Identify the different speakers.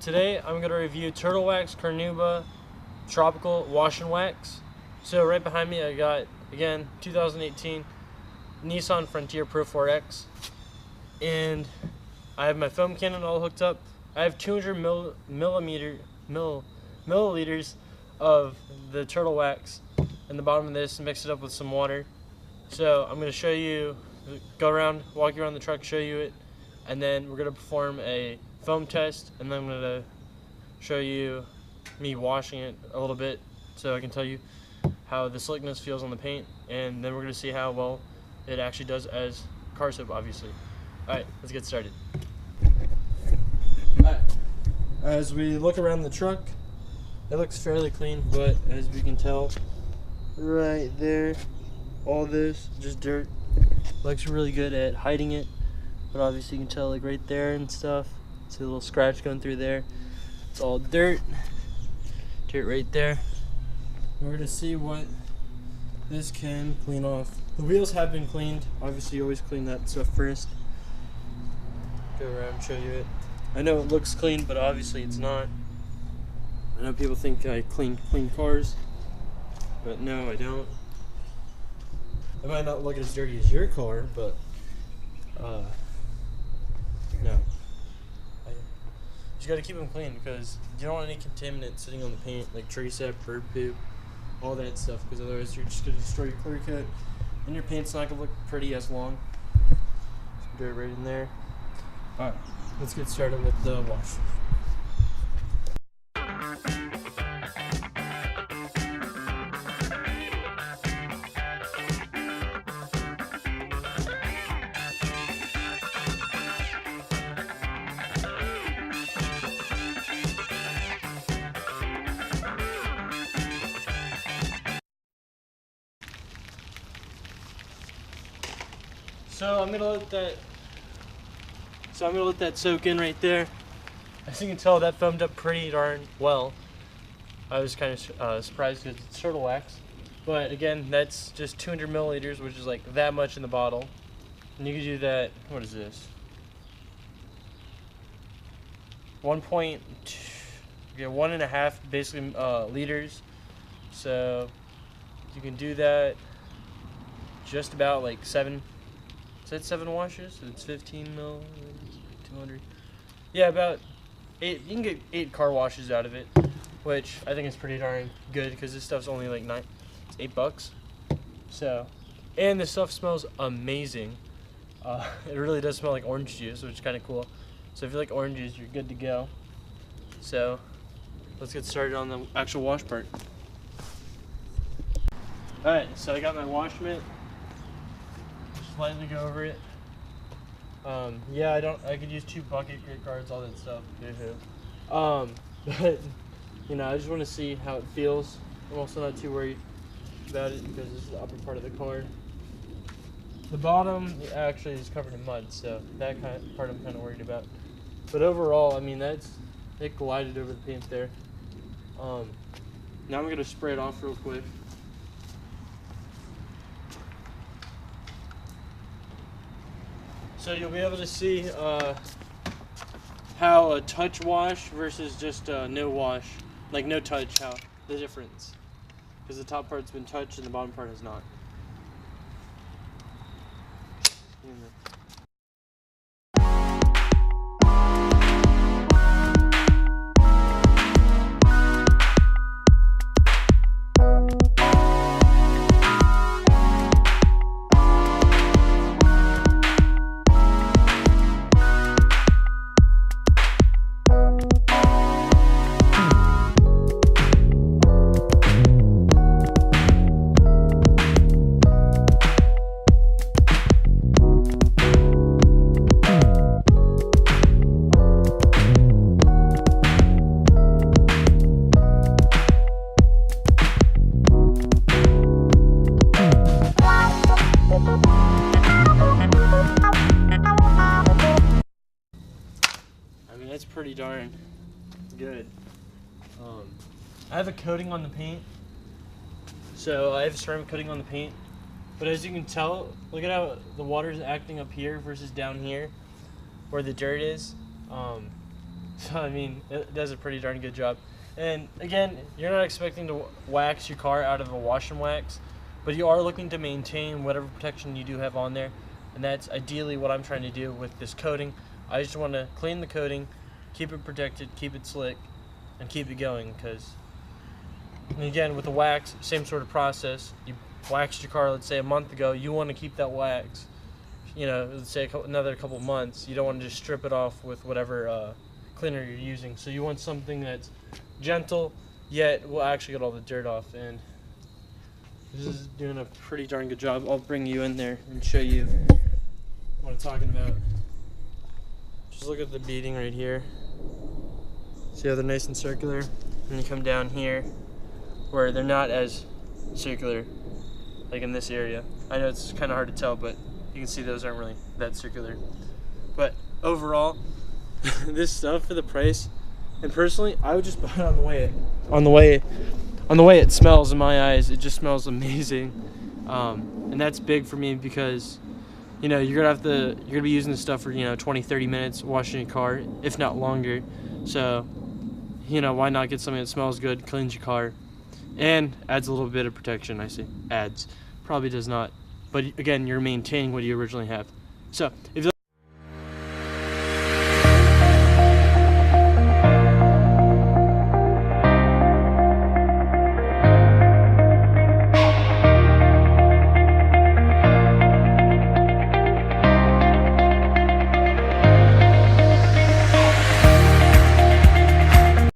Speaker 1: Today I'm going to review Turtle Wax Carnauba Tropical Wash and Wax. So right behind me I got, again, 2018 Nissan Frontier Pro 4X. And I have my foam cannon all hooked up. I have 200 milliliters of the turtle wax in the bottom of this and mix it up with some water. So I'm going to show you, go around, walk you around the truck, show you it, and then we're going to perform a foam test, and then I'm going to show you me washing it a little bit so I can tell you how the slickness feels on the paint, and then we're going to see how well it actually does as car soap, obviously. Alright, let's get started. Alright, as we look around the truck, it looks fairly clean, but as we can tell, right there, all this, just dirt. Looks really good at hiding it, but obviously you can tell, like right there and stuff, see a little scratch going through there. It's all dirt right there. We're gonna see what this can clean off. The wheels have been cleaned. Obviously you always clean that stuff first. Go around and show you it. I know it looks clean, but obviously it's not. I know people think I clean cars, but no, I don't. It might not look as dirty as your car, but no. You just gotta keep them clean because you don't want any contaminants sitting on the paint, like tree sap, bird poop, all that stuff, because otherwise you're just gonna destroy your clear coat and your paint's not gonna look pretty as long. Some dirt right in there. Alright, let's get started with the wash. So I'm gonna let that soak in right there. As you can tell, that foamed up pretty darn well. I was kind of surprised because it's turtle wax, but again, that's just 200 milliliters, which is like that much in the bottle. And you can do that. What is this? 1.5 basically liters. So you can do that just about like 7. Is that 7 washes? So it's 15 mil, 200. Yeah, about 8. You can get 8 car washes out of it, which I think is pretty darn good because this stuff's only like it's $8. So, and this stuff smells amazing. It really does smell like orange juice, which is kind of cool. So if you like orange juice, you're good to go. So let's get started on the actual wash part. All right, so I got my wash mitt. Slightly go over it. Yeah, I could use 2 bucket grit guards, all that stuff. But you know, I just want to see how it feels. I'm also not too worried about it because this is the upper part of the car. The bottom actually is covered in mud, so that part I'm kind of worried about. But overall, I mean, it glided over the paint there. Now I'm gonna spray it off real quick. So you'll be able to see how a touch wash versus just no wash, like no touch, how the difference. Because the top part's been touched and the bottom part has not. That's pretty darn good. I have a coating on the paint, so I have a ceramic coating on the paint, but as you can tell, look at how the water is acting up here versus down here where the dirt is. So I mean, it does a pretty darn good job. And again, you're not expecting to wax your car out of a wash and wax, but you are looking to maintain whatever protection you do have on there, and that's ideally what I'm trying to do with this coating. I just want to clean the coating, keep it protected, keep it slick, and keep it going. Because, and again, with the wax, same sort of process. You waxed your car, let's say a month ago. You want to keep that wax, let's say another couple months. You don't want to just strip it off with whatever cleaner you're using. So you want something that's gentle, yet will actually get all the dirt off. And this is doing a pretty darn good job. I'll bring you in there and show you what I'm talking about. Just look at the beading right here. See how they're nice and circular? And you come down here where they're not as circular, like in this area. I know it's kind of hard to tell, but you can see those aren't really that circular. But overall, this stuff for the price, and personally, I would just buy it on the way it smells in my eyes. It just smells amazing, and that's big for me because you're gonna be using this stuff for 20-30 minutes washing your car, if not longer. So why not get something that smells good, cleans your car, and adds a little bit of protection. I say adds, probably does not, but again, you're maintaining what you originally have. So if you